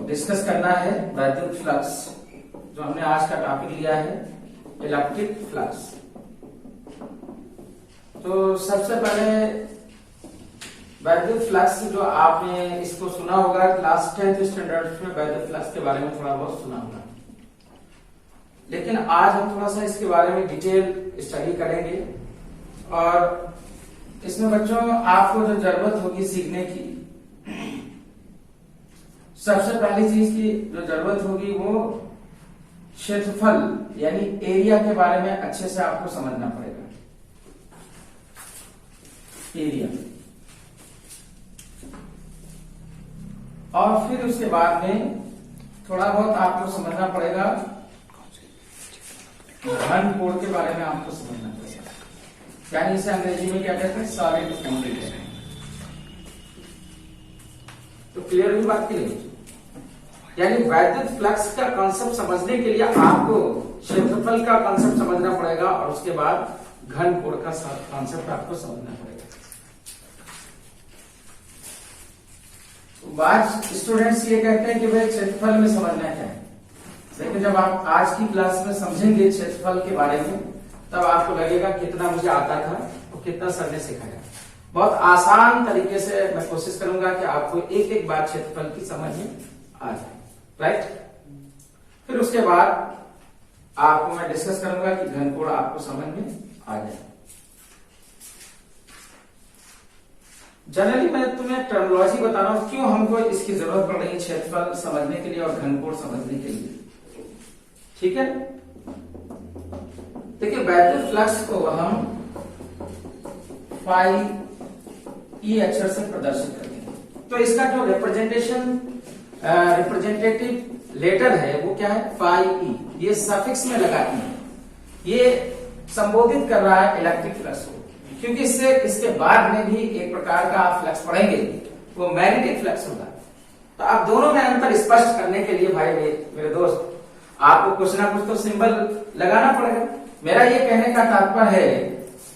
Discuss करना है वैद्युत फ्लक्स, जो हमने आज का टॉपिक लिया है इलेक्ट्रिक फ्लक्स। तो सबसे पहले वैद्युत फ्लक्स जो आपने इसको सुना होगा क्लास 10th स्टैंडर्ड में, वैद्युत फ्लक्स के बारे में थोड़ा बहुत सुना होगा, लेकिन आज हम थोड़ा सा इसके बारे में डिटेल स्टडी करेंगे। और इसमें बच्चों आपको जो जरूरत होगी सीखने की, सबसे पहली चीज की जो जरूरत होगी वो क्षेत्रफल यानी एरिया के बारे में अच्छे से आपको समझना पड़ेगा। एरिया, और फिर उसके बाद में थोड़ा बहुत आपको समझना पड़ेगा घन कोण के बारे में, आपको समझना पड़ेगा, यानी इसे अंग्रेजी में क्या कहते हैं, सॉलिड क्वांटिटी। तो क्लियर हुई बात की नहीं? यानी वैद्युत फ्लक्स का कॉन्सेप्ट समझने के लिए आपको क्षेत्रफल का कॉन्सेप्ट समझना पड़ेगा और उसके बाद घन कोण का कॉन्सेप्ट आपको समझना पड़ेगा। तो आज स्टूडेंट्स ये कहते हैं कि भाई क्षेत्रफल में समझना क्या है, लेकिन जब आप आज की क्लास में समझेंगे क्षेत्रफल के बारे में, तब आपको लगेगा कितना मुझे आता था और कितना सर ने सिखाया। बहुत आसान तरीके से मैं कोशिश करूंगा कि आपको एक एक बात क्षेत्रफल की समझ में आ जाए, राइट। फिर उसके बाद आपको मैं डिस्कस करूंगा कि घनकोण आपको समझ में आ जाए। जनरली मैं तुम्हें टर्मिनोलॉजी बता रहा हूं, क्यों हमको इसकी जरूरत पड़ रही है क्षेत्रफल समझने के लिए और घनकोण समझने के लिए, ठीक है। देखिए वैद्युत फ्लक्स को हम फाई ई अक्षर से प्रदर्शित करेंगे। तो इसका जो रिप्रेजेंटेटिव लेटर है वो क्या है, फाई ई। ये सफिक्स में लगा ई, ये संबोधित कर रहा है इलेक्ट्रिक फ्लक्स को, क्योंकि इससे इसके बाद में भी एक प्रकार का आप फ्लक्स पढ़ेंगे, वो मैग्नेटिक फ्लक्स होगा। तो आप दोनों में अंतर स्पष्ट करने के लिए भाई मेरे दोस्त, आपको कुछ ना कुछ तो सिंबल लगाना पड़ेगा। मेरा ये कहने का तात्पर्य है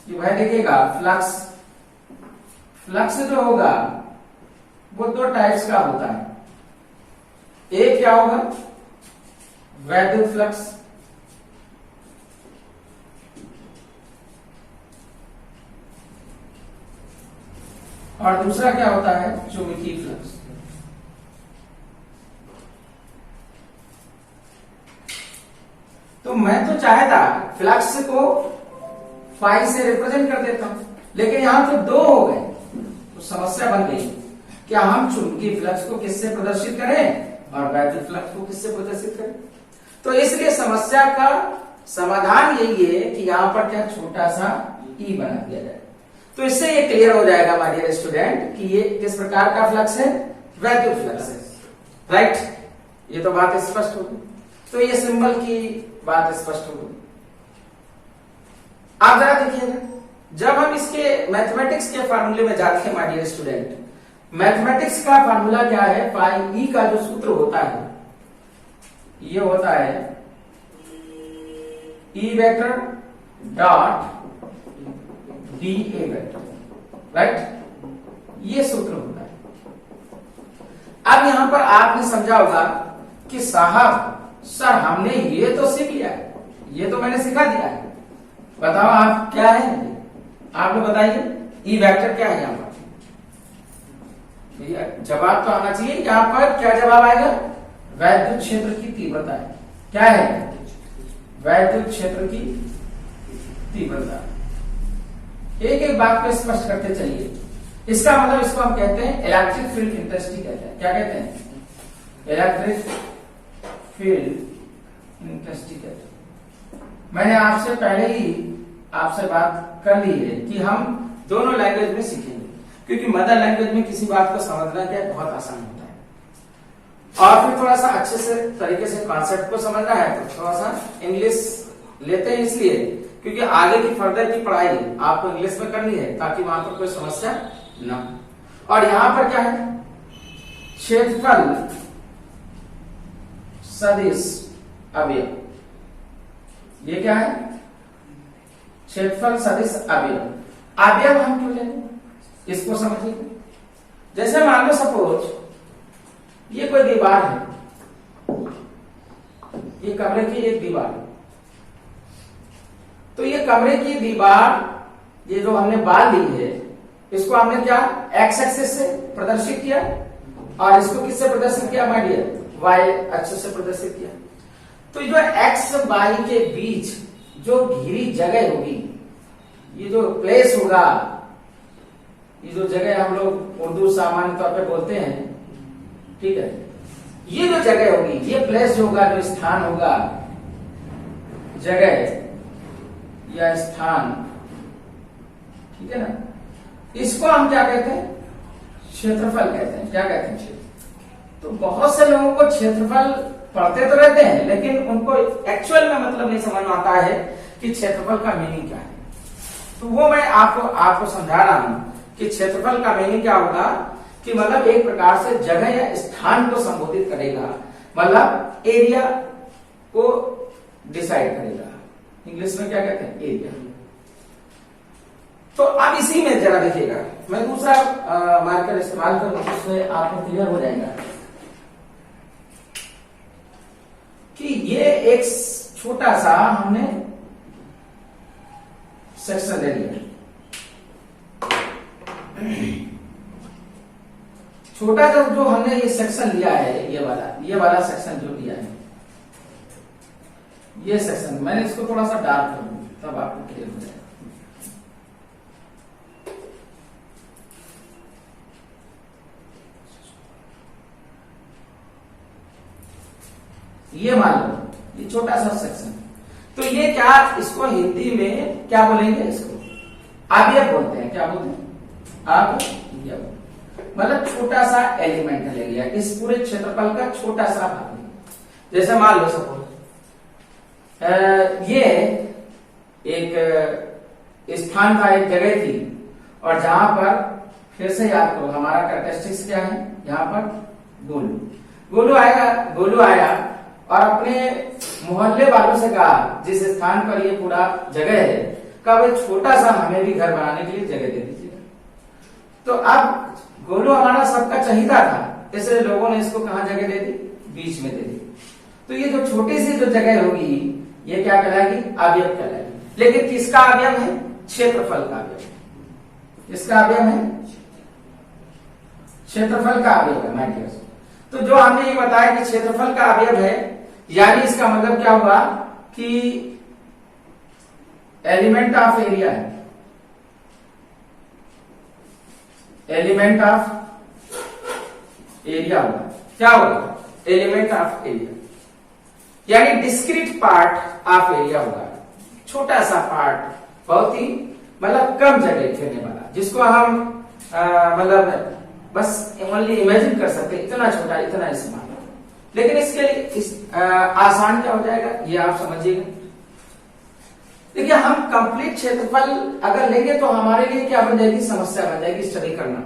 कि भाई देखिएगा फ्लक्स जो होगा वो दो टाइप्स का होता है। एक क्या होगा, वैद्युत फ्लक्स, और दूसरा क्या होता है, चुंबकीय फ्लक्स। तो मैं तो चाहता फ्लक्स को फाई से रिप्रेजेंट कर देता हूं, लेकिन यहां तो दो हो गए, तो समस्या बन गई। क्या हम चुंबकीय फ्लक्स को किससे प्रदर्शित करें और वैद्युत फ्लक्स को किससे प्रदर्शित करें? तो इसलिए समस्या का समाधान यही है कि यहां पर क्या छोटा सा ई बना दिया जाए। तो इससे ये क्लियर हो जाएगा माय डियर स्टूडेंट कि ये किस प्रकार का फ्लक्स है, वैद्युत फ्लक्स है, राइट। ये तो बात स्पष्ट होगी। तो ये सिंबल की बात स्पष्ट हो गई। आप जरा देखिएगा, जब हम इसके मैथमेटिक्स के फार्मूले में जाते हैं माय डियर स्टूडेंट, मैथमेटिक्स का फार्मूला क्या है, फाई ई का जो सूत्र होता है ये होता है ई vector dot D A vector, right. ये सूत्र होता है। अब यहां पर आपने समझा होगा कि साहब सर हमने ये तो सीख लिया है, ये तो मैंने सिखा दिया है, बताओ आप क्या है, आप लोग बताइए ई वेक्टर क्या है। यहां पर जवाब तो आना चाहिए, यहां पर क्या जवाब आएगा, वैद्युत क्षेत्र की तीव्रता है। क्या है, वैद्युत क्षेत्र की तीव्रता। एक एक बात को स्पष्ट करते चलिए। इसका मतलब इसको हम कहते हैं इलेक्ट्रिक फील्ड इंटेंसिटी कहते हैं। क्या कहते हैं, इलेक्ट्रिक फील्ड इंटेंसिटी कहते हैं। मैंने आपसे पहले ही आपसे बात कर ली है कि हम दोनों लैंग्वेज में सीखेंगे, क्योंकि मदर लैंग्वेज में किसी बात को समझना क्या बहुत आसान होता है, और फिर थोड़ा सा अच्छे से तरीके से कॉन्सेप्ट को समझना है तो थोड़ा सा इंग्लिश लेते हैं, इसलिए क्योंकि आगे की फर्दर की पढ़ाई आपको इंग्लिश में करनी है ताकि वहां पर कोई समस्या ना हो। और यहां पर क्या है, क्षेत्रफल सदिश अवयव, ये क्या है, क्षेत्रफल सदिश अवयव। अवयव हम क्यों लेंगे, इसको समझिए। जैसे मान लो सपोज ये कोई दीवार है, ये कमरे की एक दीवार है। तो ये कमरे की दीवार, ये जो हमने बाल ली है, इसको हमने क्या एक्स एक्सिस से प्रदर्शित किया और इसको किससे प्रदर्शित किया माय डियर? वाई एक्सिस से प्रदर्शित किया। तो जो एक्स वाई के बीच जो घिरी जगह होगी, ये जो प्लेस होगा, ये जो जगह हम लोग उर्दू सामान्य तौर पे बोलते हैं, ठीक है, ये जो जगह होगी, ये प्लेस जो होगा, जो स्थान होगा, जगह या स्थान, ठीक है ना, इसको हम क्या कहते हैं? क्षेत्रफल कहते हैं। क्या कहते हैं? क्षेत्र। तो बहुत से लोगों को क्षेत्रफल पढ़ते तो रहते हैं, लेकिन उनको एक्चुअल में मतलब नहीं समझ में आता है कि क्षेत्रफल का मीनिंग क्या है। तो वो मैं आपको समझा रहा हूं कि क्षेत्रफल का मीनिंग क्या होगा, कि मतलब एक प्रकार से जगह या स्थान को संबोधित करेगा, मतलब एरिया को डिसाइड करेगा। इंग्लिश में क्या कहते हैं? एरिया। तो अब इसी में जरा देखिएगा, मैं दूसरा मार्कर इस्तेमाल करूंगा, उससे आपको क्लियर हो जाएगा कि ये एक छोटा सा हमने सेक्शन ले लिया, छोटा सा जो हमने ये सेक्शन लिया है, ये वाला सेक्शन जो लिया है, ये सेक्शन मैंने इसको थोड़ा सा डार्क कर दूं, तब आपको क्लियर हो जाएगा। ये मान लो, ये छोटा सा सेक्शन, तो ये क्या, इसको हिंदी में क्या बोलेंगे? इसको आव्यय बोलते हैं। क्या बोलते हैं? आव्यय। मतलब छोटा सा एलिमेंट ले लिया, इस पूरे क्षेत्रफल का छोटा सा भाग। जैसे मान लो सपोज ये एक स्थान था, एक जगह थी, और जहां पर फिर से याद करो हमारा कैरेक्टरिस्टिक्स क्या है, यहां पर गोलू आया और अपने मोहल्ले वालों से कहा, जिस स्थान पर ये पूरा जगह है, कहा भाई छोटा सा हमें भी घर बनाने के लिए जगह दे दीजिएगा। तो अब गोलू हमारा सबका चहीता था, इसलिए लोगों ने इसको कहां जगह दे दी? बीच में दे दी। तो ये जो छोटी सी जो जगह होगी, ये क्या कहलाएगी? अवयव कहलाएगी। लेकिन किसका अवयव है? क्षेत्रफल का अवयव। किसका अवयव है? क्षेत्रफल का अवयव है माय डियर। तो जो हमने ये बताया कि क्षेत्रफल का अवयव है, यानी इसका मतलब क्या हुआ कि एलिमेंट ऑफ एरिया है, एलिमेंट ऑफ एरिया होगा। क्या होगा? एलिमेंट ऑफ एरिया, यानी डिस्क्रीट पार्ट ऑफ एरिया होगा। छोटा सा पार्ट, बहुत ही मतलब कम जगह घेरने वाला, जिसको हम मतलब बस ओनली इमेजिन कर सकते, इतना छोटा, इतना स्मॉल। लेकिन इसके लिए आसान क्या हो जाएगा, ये आप समझिएगा। देखिए, हम कंप्लीट क्षेत्रफल अगर लेंगे तो हमारे लिए क्या बन जाएगी? समस्या बन जाएगी स्टडी करना।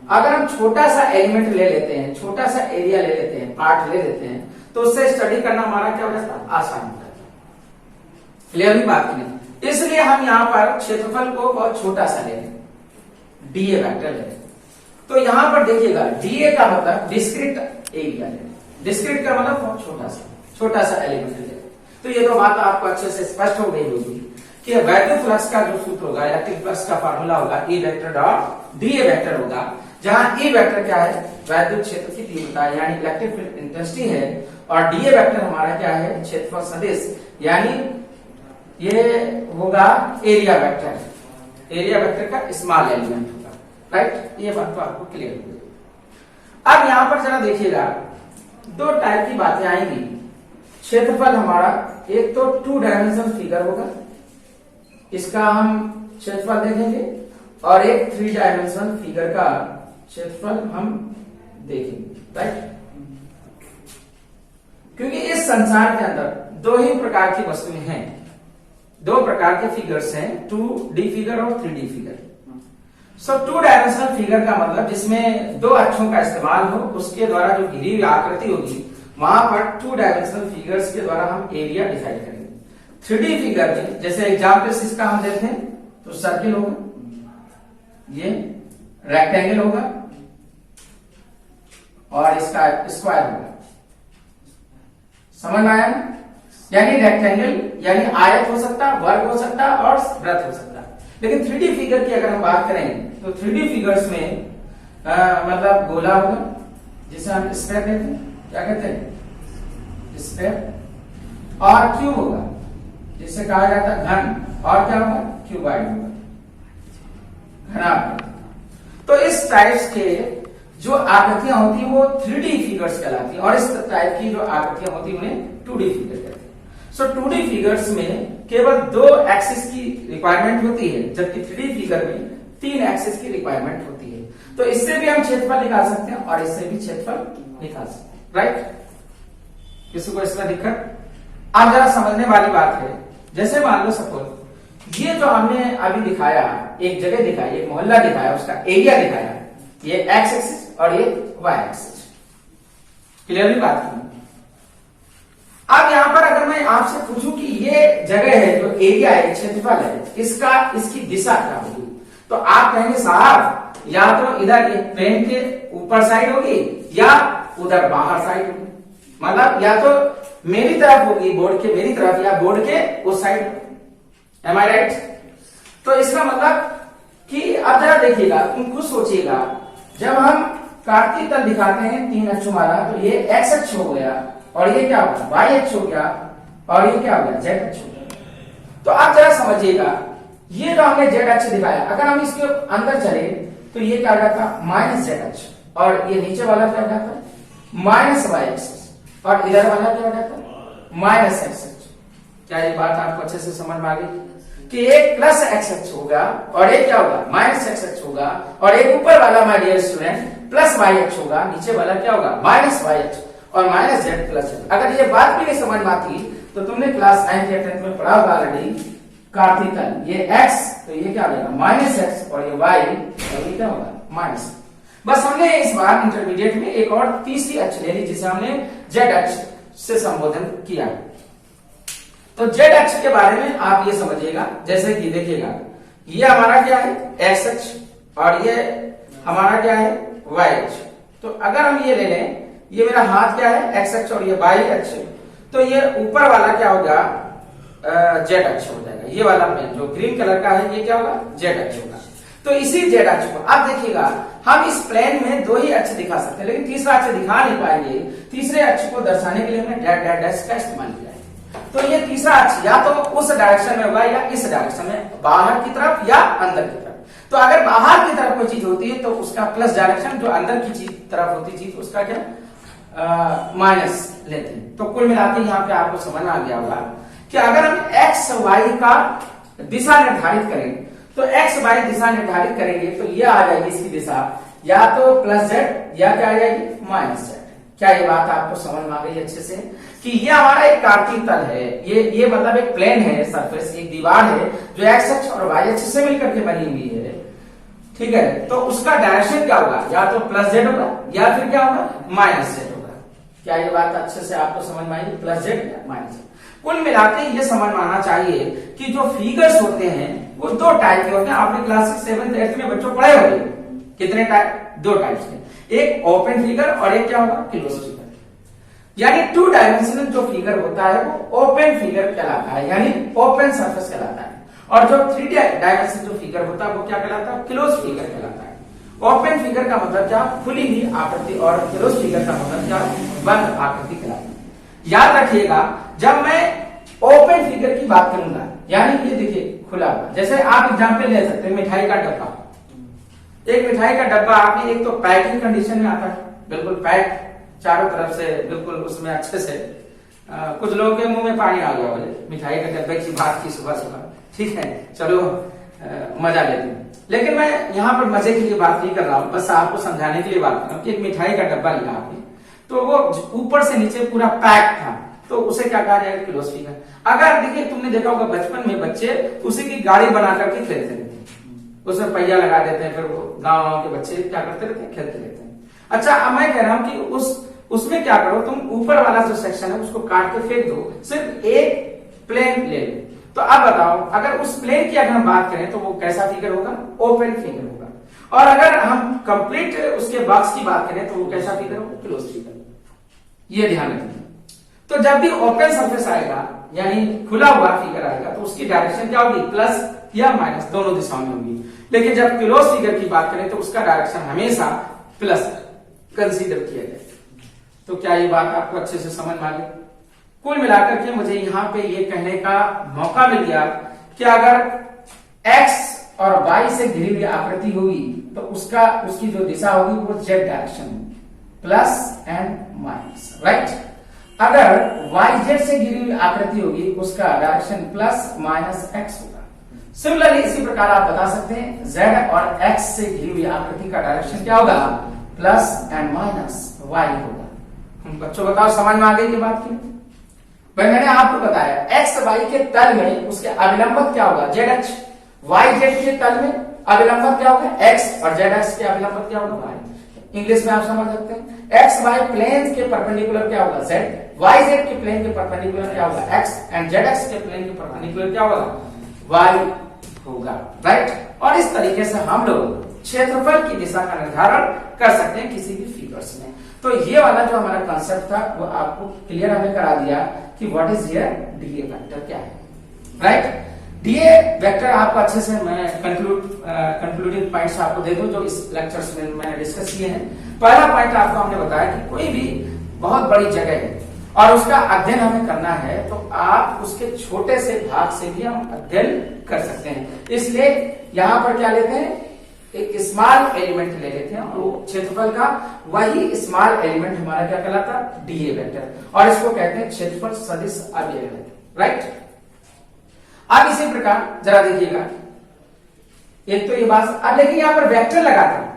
अगर हम छोटा सा एलिमेंट ले लेते हैं, छोटा सा एरिया ले लेते हैं, पार्ट ले लेते हैं, तो उससे स्टडी करना हमारा क्या हो जाता है? आसान हो जाता है। क्लियर हुई बात नहीं? इसलिए हम यहाँ पर क्षेत्रफल को बहुत छोटा सा ले लें, डीए वेक्टर ले लें। तो यहां पर देखिएगा, डीए का मतलब डिस्क्रीट एरिया ले। डिस्क्रीट का मतलब बहुत छोटा सा एलिमेंट ले। तो ये तो बात आपको अच्छे से स्पष्ट हो गई होगी कि वैद्युत फ्लक्स का जो सूत्र होगा, इलेक्ट्रिक फ्लक्स का फार्मूला होगा, ई वेक्टर डॉट डीए वेक्टर होगा, जहां ई वेक्टर क्या है? वैद्युत क्षेत्र की तीव्रता यानी इलेक्ट्रिक फील्ड इंटेंसिटी है, और डीए वेक्टर हमारा क्या है? क्षेत्रफल सदिश, यानी ये होगा एरिया वेक्टर। एरिया वेक्टर का स्मॉल एलिमेंट होगा। राइट? ये बात तो आपको क्लियर हो गई। अब यहां पर जरा देखिएगा, दो टाइप की बातें आएंगी। क्षेत्रफल हमारा एक तो 2 डायमेंशनल फिगर होगा, इसका हम क्षेत्रफल देखेंगे, और एक 3 डायमेंशनल फिगर का क्षेत्रफल हम देखेंगे। राइट? क्योंकि इस संसार के अंदर दो ही प्रकार की वस्तुएं हैं, दो प्रकार के फिगर्स हैं, 2D फिगर और 3D फिगर। सो 2 डायमेंशनल फिगर का मतलब जिसमें दो अक्षों का इस्तेमाल हो, उसके द्वारा जो घिरी हुई आकृति होगी, वहां पर 2 डायमेंशनल फिगर्स के द्वारा हम एरिया डिसाइड करेंगे। 3D फिगर में जैसे एग्जाम्पल इसका हम देखें तो सर्किल होगा, ये रेक्टेंगल होगा, और इसका स्क्वायर होगा। समझ में आया ना? यानी रेक्टेंगल यानी आयत हो सकता, वर्ग हो सकता और वृत्त हो सकता। लेकिन 3D फिगर की अगर हम बात करें तो 3D फिगर्स में मतलब गोला होगा जिसे हम स्फेयर कहते हैं, क्या कहते हैं स्फेयर, और क्यूब होगा जिसे कहा जाता है घन, और क्या होगा क्यूबॉइड होगा, घनाभ। तो इस टाइप्स के जो आकृतियां होती है वो 3D फिगर्स कहलाती है और इस टाइप की जो आकृतियां होती है उन्हें 2D फिगर कहते हैं। सो 2D फिगर्स में केवल 2 एक्सिस की रिक्वायरमेंट होती है जबकि 3D फिगर में 3 एक्सिस की रिक्वायरमेंट होती है। तो इससे भी हम क्षेत्रफल निकाल सकते हैं और इससे भी क्षेत्रफल निकाल सकते हैं, राइट। किसी को इसमें दिक्कत? अब जरा समझने वाली बात है, जैसे मान लो सपोज ये जो हमने अभी दिखाया, एक जगह दिखाई, एक मोहल्ला दिखाया, उसका एरिया दिखाया, ये एक्स एक्सिस और ये वाई एक्सिस, क्लियरली बात की। अब यहां पर अगर मैं आपसे पूछूं कि ये जगह है जो एरिया है, क्षेत्रफल है, इसकी दिशा क्या होगी, तो आप कहेंगे साहब या तो इधर प्लेन के ऊपर साइड होगी या उधर बाहर साइड होगी, मतलब या तो मेरी तरफ होगी बोर्ड के मेरी तरफ या बोर्ड के उस साइड। एम आई राइट? तो इसका मतलब कि अब जरा देखिएगा, तुम खुद सोचिएगा, जब हम कार्तीय तल दिखाते हैं 3 अक्षों वाला, तो ये एक्स अक्ष हो गया और ये क्या होगा वाई अक्ष हो गया और ये क्या हो गया जेड अक्ष हो गया। तो आप जरा समझिएगा, ये जो हमने जेड अक्ष दिखाया, अगर हम इसके अंदर चले तो ये क्या हो जाता माइनस जेड अक्ष, और ये नीचे वाला क्या हो जाता माइनस वाई अक्ष, और इधर वाला क्या हो जाता माइनस एक्स अक्ष। क्या ये बात आपको अच्छे से समझ में आ गई कि एक प्लस एक्स अक्ष होगा और एक क्या होगा माइनस एक्स अक्ष होगा, और एक ऊपर वाला my dear student plus Y अक्ष होगा, नीचे वाला क्या होगा माइनस वाई अक्ष और माइनस जेड प्लस जेड। अगर ये बात भी नहीं समझ में आती तो तुमने क्लास 9th या 10th में पढ़ा होगा ऑलरेडी, कार्तीय तल, ये x तो ये क्या हो जाएगा माइनस एक्स और ये y और ये क्या होगा माइनस। बस हमने इस बार इंटरमीडिएट में एक और तीसरी अक्ष ले ली जिसे हमने जेड अक्ष से संबोधन किया। तो जेड अक्ष के बारे में आप ये समझिएगा, जैसे कि देखिएगा ये हमारा क्या है एक्स अक्ष और ये हमारा क्या है वाई अक्ष। तो अगर हम ये ले लें, ये मेरा हाथ क्या है एक्स अक्ष और ये वाई अक्ष, तो ये ऊपर वाला क्या होगा जेड अक्ष हो जाएगा। ये वाला पेन जो ग्रीन कलर का है ये क्या होगा जेड अक्ष होगा। तो इसी जेड अक्ष को आप देखिएगा, हम इस प्लेन में 2 ही अक्ष दिखा सकते हैं लेकिन तीसरा अक्ष दिखा नहीं पाएंगे। तीसरे अक्ष को दर्शाने के लिए हमने डैश डैश डैश का इस्तेमाल किया है। तो ये तीसरा अक्ष या तो उस डायरेक्शन में होगा या इस डायरेक्शन में, बाहर की तरफ या अंदर की तरफ। तो अगर बाहर की तरफ कोई चीज होती है तो उसका प्लस डायरेक्शन, जो अंदर की चीज तरफ होती चीज उसका क्या माइनस लेते हैं। तो कुल मिलाकर यहाँ पे आपको समझ में आ गया होगा कि अगर हम एक्स वाई का दिशा निर्धारित करें तो एक्स वाई दिशा निर्धारित करेंगे तो ये आ जाएगी इसकी दिशा या तो प्लस जेड या क्या आ जाएगी माइनस जेड। क्या ये बात आपको समझ में आ गई अच्छे से कि ये हमारा एक कार्तीय तल है, ये मतलब एक प्लेन है, सरफेस एक दीवार है जो एक्स अक्ष और वाई अक्ष से मिलकर के बनी हुई है, ठीक है। तो उसका डायरेक्शन क्या होगा, या तो प्लस जेड होगा या फिर क्या होगा माइनस जेड होगा। क्या ये बात अच्छे से आपको समझ में आई, प्लस जेड या माइनस जेड। कुल मिलाकर ये समझ में आना चाहिए कि जो फिगर्स होते हैं वो 2 टाइप के होते हैं। आपने क्लास 7th 8th में बच्चों पढ़े होंगे, कितने टाइप, 2 टाइप्स के, एक ओपन फिगर और एक क्या होगा क्लोज फिगर। यानी 2 डायमेंशनल जो फिगर होता है वो ओपन फिगर कहलाता है, यानी ओपन सरफेस कहलाता है, और जो 3 डायमेंशनल जो फिगर होता है वो क्या कहलाता है क्लोज फिगर कहलाता है। ओपन फिगर का मतलब क्या खुली हुई आकृति और क्लोज फिगर का मतलब क्या बंद आकृति कहलाता है। याद रखिएगा, जब मैं ओपन फिगर की बात करूंगा यानी ये देखिए खुला हुआ, जैसे आप एग्जांपल ले सकते हैं मिठाई का डब्बा। एक मिठाई का डब्बा आपकी एक तो पैकिंग कंडीशन में आता है, बिल्कुल पैक चारों तरफ से, बिल्कुल उसमें अच्छे से। कुछ लोगों के मुंह में पानी आ गया बोले मिठाई के डब्बे की बात की सुबह सुबह, ठीक है चलो मजा लेते हैं। लेकिन मैं यहाँ पर मजे के लिए बात नहीं कर रहा हूँ, बस आपको समझाने के लिए बात कर रहा हूँ कि एक मिठाई का डब्बा लिया आपने, तो वो ऊपर से नीचे पूरा पैक था, तो उसे क्या कहा जाएगा क्लोज फिगर। अगर देखिए तुमने देखा होगा बचपन में बच्चे उसी की गाड़ी बना करके खेलते रहते हैं, उसमें पहिया लगा देते हैं, फिर वो गाँव के बच्चे क्या करते रहते हैं खेलते रहते हैं। अच्छा अब मैं कह रहा हूँ कि उसमें क्या करो, तुम ऊपर वाला जो सेक्शन है उसको काट के फेंक दो, सिर्फ एक प्लेन ले लो। तो अब बताओ अगर उस प्लेन की अगर हम बात करें तो वो कैसा फिगर होगा, ओपन फिगर होगा। और अगर हम कंप्लीट उसके बॉक्स की बात करें तो वो कैसा फिगर होगा, क्लोज फिगर। ये ध्यान रखिए। तो जब भी ओपन सरफेस आएगा यानी खुला हुआ फिगर आएगा तो उसकी डायरेक्शन क्या होगी, प्लस या माइनस दोनों दिशाओं में होगी। लेकिन जब क्लोज फिगर की बात करें तो उसका डायरेक्शन हमेशा प्लस कंसीडर किया जाए। तो क्या ये बात आपको अच्छे से समझ में आ गई? कुल मिलाकर के मुझे यहाँ पे ये कहने का मौका मिल गया कि अगर x और y से घिरी हुई आकृति होगी तो उसकी जो दिशा होगी वो z डायरेक्शन होगी, प्लस एंड माइनस, राइट। अगर yz से घिरी हुई आकृति होगी उसका डायरेक्शन प्लस माइनस x होगा। सिमिलरली इसी प्रकार आप बता सकते हैं z और x से घिरी हुई आकृति का डायरेक्शन क्या होगा, प्लस एंड माइनस y होगा। बच्चों बताओ समझ में आ गई ये बात की? भाई मैंने आपको बताया x y के तल में उसके अभिलंबक क्या होगा, zh, yz के तल में अभिलंबक क्या होगा, x, और zx के अभिलंबक क्या होगा, y। इंग्लिश में आप समझ सकते हैं x y प्लेन के परपेंडिकुलर क्या होगा, z, yz के प्लेन के परपेंडिकुलर क्या होगा, x, एंड zx के प्लेन के परपेंडिकुलर क्या होगा, y होगा, राइट। और इस तरीके से हम लोग क्षेत्रफल की दिशा का निर्धारण कर सकते हैं किसी भी फिगर्स में। तो ये वाला जो हमारा कॉन्सेप्ट था वो आपको क्लियर हमें करा दिया कि what is here DA vector क्या है, राइट। डीए वेक्टर आपको अच्छे से मैं कंक्लूडिंग पॉइंट्स आपको दे दूं जो इस लेक्चर्स में मैंने डिस्कस किए हैं। पहला पॉइंट आपको हमने बताया कि कोई भी बहुत बड़ी जगह है और उसका अध्ययन हमें करना है तो आप उसके छोटे से भाग से भी हम अध्ययन कर सकते हैं। इसलिए यहां पर क्या लेते हैं, एक स्मॉल एलिमेंट ले लेते हैं और वो क्षेत्रफल का वही स्मॉल एलिमेंट हमारा क्या कहलाता, डीए वेक्टर, और इसको कहते हैं क्षेत्रफल सदिश अवयव वेक्टर, राइट। अब इसी प्रकार जरा देखिएगा, एक तो ये बात, अब लेकिन यहां पर वेक्टर लगाते हैं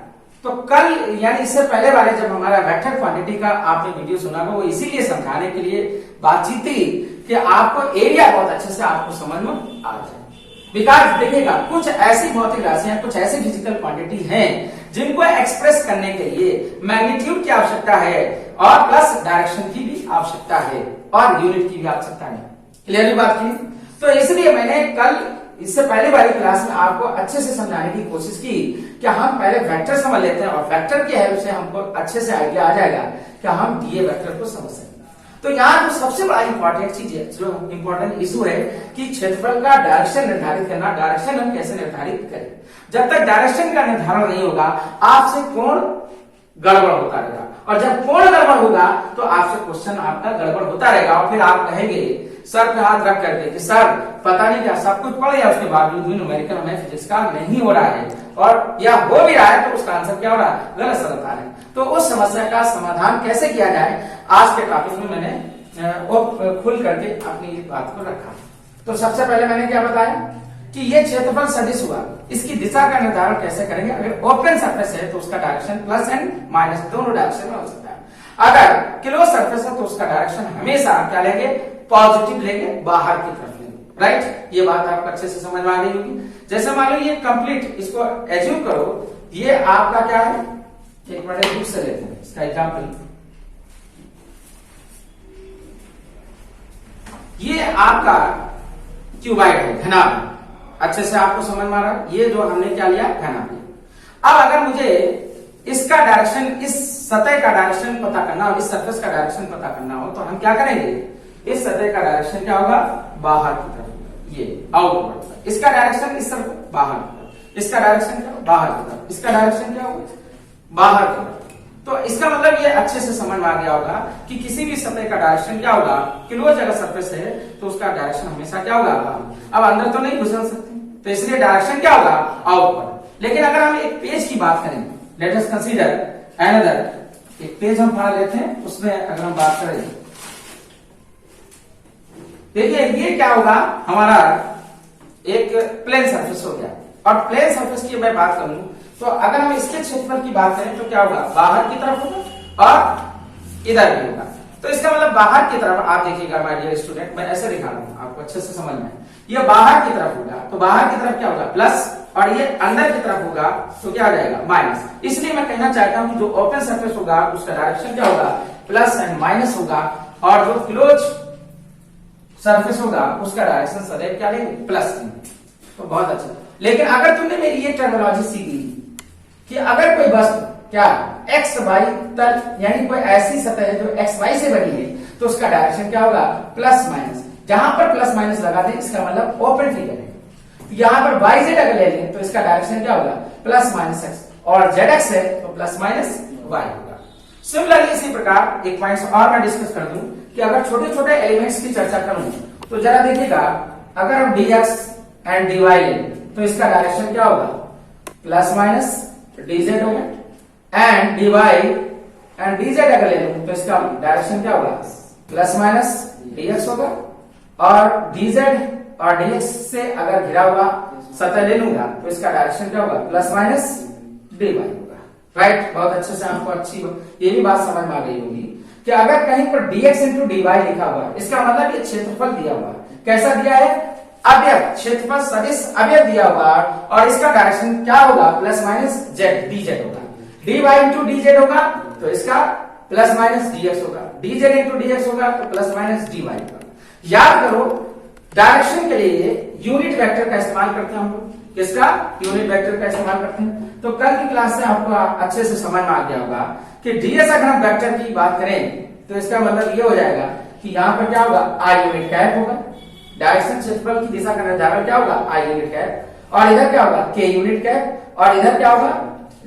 तो कल यानी इससे पहले वाले जब हमारा वेक्टर क्वांटिटी का आपने वीडियो सुना वो इसीलिए समझाने के लिए बातचीत थी कि आपको एरिया बहुत अच्छे से आपको समझ में आ जाए। बिकॉज देखिएगा कुछ ऐसी भौतिक राशियां, कुछ ऐसी फिजिकल क्वांटिटी हैं जिनको एक्सप्रेस करने के लिए मैग्नीट्यूड की आवश्यकता है और प्लस डायरेक्शन की भी आवश्यकता है और यूनिट की भी आवश्यकता है। क्लियरली बात की? तो इसलिए मैंने कल इससे पहले वाली क्लास में आपको अच्छे से समझाने की कोशिश की कि हम पहले वेक्टर समझ लेते हैं और वेक्टर की हेल्प से हमको अच्छे से आइडिया आ जाएगा कि हम डीए वेक्टर को समझ सकें। तो यहाँ जो सबसे बड़ा इंपॉर्टेंट चीज है, जो इंपॉर्टेंट इशू है कि क्षेत्रफल का डायरेक्शन निर्धारित करना। डायरेक्शन हम कैसे निर्धारित करें? जब तक डायरेक्शन का निर्धारण नहीं होगा आपसे कोण गड़बड़ होता रहेगा, और जब कोण गड़बड़ होगा तो आपसे क्वेश्चन आपका गड़बड़ होता रहेगा और फिर आप कहेंगे सर पे हाथ रख करके कि सर पता नहीं क्या सब कुछ पढ़ लिया उसके बावजूद भी न्यूमेरिकल हमें फिजिक्स का नहीं हो रहा है, और या हो भी रहा है तो उसका आंसर क्या हो रहा है, गलत सर आ रहा है। तो उस समस्या का समाधान कैसे किया जाए आज के टॉपिक में मैंने वो खुल करके अपनी इस बात को रखा। तो सबसे पहले मैंने क्या बताया कि ये क्षेत्रफल सदिश हुआ, इसकी दिशा का निर्धारण कैसे करेंगे। अगर ओपन सरफेस है तो उसका डायरेक्शन प्लस एंड माइनस दोनों डायरेक्शन में हो सकता है। अगर क्लोज सरफेस है तो उसका डायरेक्शन हमेशा क्या लेंगे, पॉजिटिव लेंगे, बाहर की तरफ लेंगे, राइट। ये बात आपको अच्छे से समझ में आ गई होगी। जैसे मान लो ये कंप्लीट, इसको एज्यूम करो ये आपका क्या है, एक बड़े बुक से लेते हैं इसका एग्जाम्पल। ये आपका क्यूबाइड है, घनाभ, अच्छे से आपको समझ में आ रहा है। ये जो हमने क्या लिया, घनाभ। अब अगर मुझे इसका डायरेक्शन, इस सतह का डायरेक्शन पता करना हो, इस सरफेस का डायरेक्शन पता करना हो तो हम क्या करेंगे, इस सतह का डायरेक्शन क्या होगा, बाहर की तरफ, ये आउटवर्ड। इसका डायरेक्शन इस तरफ बाहर की तरफ, इसका डायरेक्शन क्या बाहर की तरफ, इसका डायरेक्शन क्या होगा, बाहर की तरफ। तो इसका मतलब ये अच्छे से समझ में आ गया होगा कि किसी भी सतह का डायरेक्शन क्या होगा, क्लोज अगर सरफेस है तो उसका डायरेक्शन हमेशा क्या होगा, अब अंदर तो नहीं घुसल सकते तो इसलिए डायरेक्शन क्या होगा, आउटवर्ड। लेकिन अगर हम एक पेज की बात करें, लेट अस कंसीडर अनदर, एक पेज हम फाड़ लेते हैं, उसमें अगर हम बात करें, देखिए ये क्या होगा, हमारा एक प्लेन सरफेस हो गया। और प्लेन सरफेस की मैं बात करूं तो अगर हम इसके क्षेत्रफल की बात करें तो क्या होगा, बाहर की तरफ होगा और इधर भी होगा। तो इसका मतलब बाहर की तरफ, आप देखिएगा माय डियर स्टूडेंट, मैं ऐसे दिखा रहा हूं आपको अच्छे से समझ में, ये बाहर की तरफ होगा तो बाहर की तरफ क्या होगा, प्लस, और ये अंदर की तरफ होगा तो क्या आ जाएगा, माइनस। इसलिए मैं कहना चाहता हूं कि जो ओपन सरफेस होगा उसका डायरेक्शन क्या होगा, प्लस एंड माइनस होगा, और जो क्लोज सरफेस होगा उसका डायरेक्शन सदैव क्या लेंगे, प्लस लेंगे। तो बहुत अच्छा। लेकिन अगर तुमने मेरी ये टर्मिनोलॉजी सीख ली कि अगर कोई वस्तु क्या एक्स वाई तल, यानी कोई ऐसी सतह है जो एक्स वाई से बनी है तो उसका डायरेक्शन क्या होगा, प्लस माइनस, जहां पर प्लस माइनस लगा दें इसका मतलब ओपन फिगर है। यहां पर वाई जेड अगर ले लें तो इसका डायरेक्शन क्या होगा, प्लस माइनस एक्स, और जेड एक्स है तो प्लस माइनस वाई होगा। सिमिलरली इसी प्रकार एक पॉइंट और मैं डिस्कस कर दूं कि अगर छोटे छोटे एलिमेंट्स की चर्चा करूं तो जरा देखिएगा, अगर हम dx एंड dy लें तो इसका डायरेक्शन क्या होगा, प्लस माइनस dz होगा, एंड dy एंड dz अगर ले लूं तो इसका डायरेक्शन क्या होगा, प्लस माइनस dx होगा, और dz और dx से अगर घिरा हुआ सतह ले लूंगा तो इसका डायरेक्शन क्या होगा, प्लस माइनस dy होगा। राइट, बहुत अच्छे से आपको अच्छी ये भी बात समझ में आ गई होगी कि अगर कहीं पर dx इंटू dy लिखा हुआ है इसका मतलब ये क्षेत्रफल दिया हुआ है, कैसा दिया है, अवयव, क्षेत्रफल सदिश अवयव दिया हुआ, और इसका डायरेक्शन क्या होगा, प्लस माइनस जेड dz होगा। dy इंटू dz होगा तो इसका प्लस माइनस dx होगा, dz इंटू dx होगा तो प्लस माइनस dy होगा। याद करो डायरेक्शन के लिए यूनिट वेक्टर का इस्तेमाल करते हैं हम लोग, किसका, यूनिट वेक्टर का इस्तेमाल करते हैं। तो कल की क्लास से आपको अच्छे से समझ में आ गया होगा कि ds अगर हम वेक्टर की बात करें तो इसका मतलब ये हो जाएगा कि यहाँ पर क्या होगा, i यूनिट कैप होगा, डायरेक्शन क्षेत्रफल की दिशा का निर्धारण क्या होगा, i यूनिट कैप, और इधर क्या होगा, k यूनिट कैप, और इधर क्या होगा,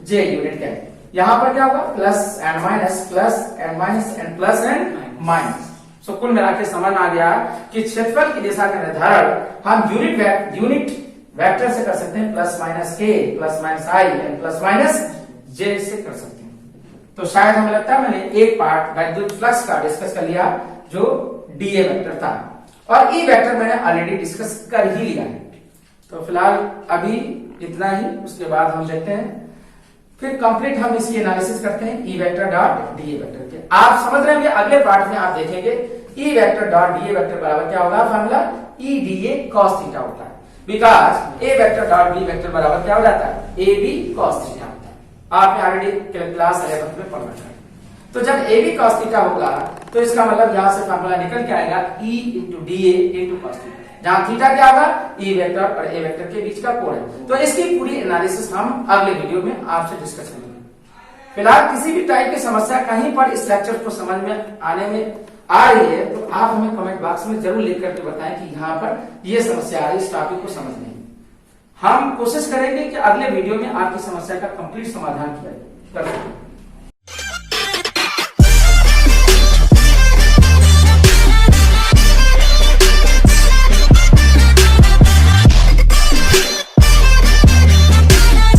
j यूनिट कैप। यहाँ पर क्या होगा, plus and minus, plus and minus and plus and minus. So कुल मिला के समझ आ गया कि क्षेत्रफल की दिशा का निर्धारण हम यूनिट वेक्टर से कर सकते हैं, plus minus k, plus minus i and plus minus j से कर सकते हैं। तो शायद हमें लगता है मैंने एक पार्ट विद्युत फ्लक्स का डिस्कस कर लिया जो dA वेक्टर था, और ई वेक्टर मैंने ऑलरेडी डिस्कस कर ही लिया है। तो फिलहाल अभी इतना ही, उसके बाद हम देखते हैं फिर कंप्लीट हम इसकी एनालिसिस करते हैं ई vector dot D A vector के। आप समझ रहे होंगे अगले पार्ट में आप देखेंगे E vector dot D A vector बराबर क्या होगा, formula E D A cos theta होता है, because A vector dot B vector बराबर क्या हो जाता है, ए बी कॉस थीटा होता है। आपने ऑलरेडी क्लास 11 में पढ़ रखा है। तो जब ए बी कॉस थीटा होगा तो इसका मतलब यहां से फॉर्मूला निकल के आएगा E into D A into cos theta, जहां थीटा क्या होगा, ई वेक्टर और ए वेक्टर के बीच का कोण है। तो इसकी पूरी एनालिसिस हम अगले वीडियो में आपसे डिस्कस करेंगे। फिलहाल किसी भी टाइप की समस्या कहीं पर इस लेक्चर को समझ में आने में आ रही है तो आप हमें कमेंट बॉक्स में जरूर लिख करके बताएं कि यहाँ पर ये समस्या आ रही है, इस टॉपिक को समझने में। हम कोशिश करेंगे कि अगले वीडियो में आपकी समस्या का कंप्लीट समाधान किया जाए।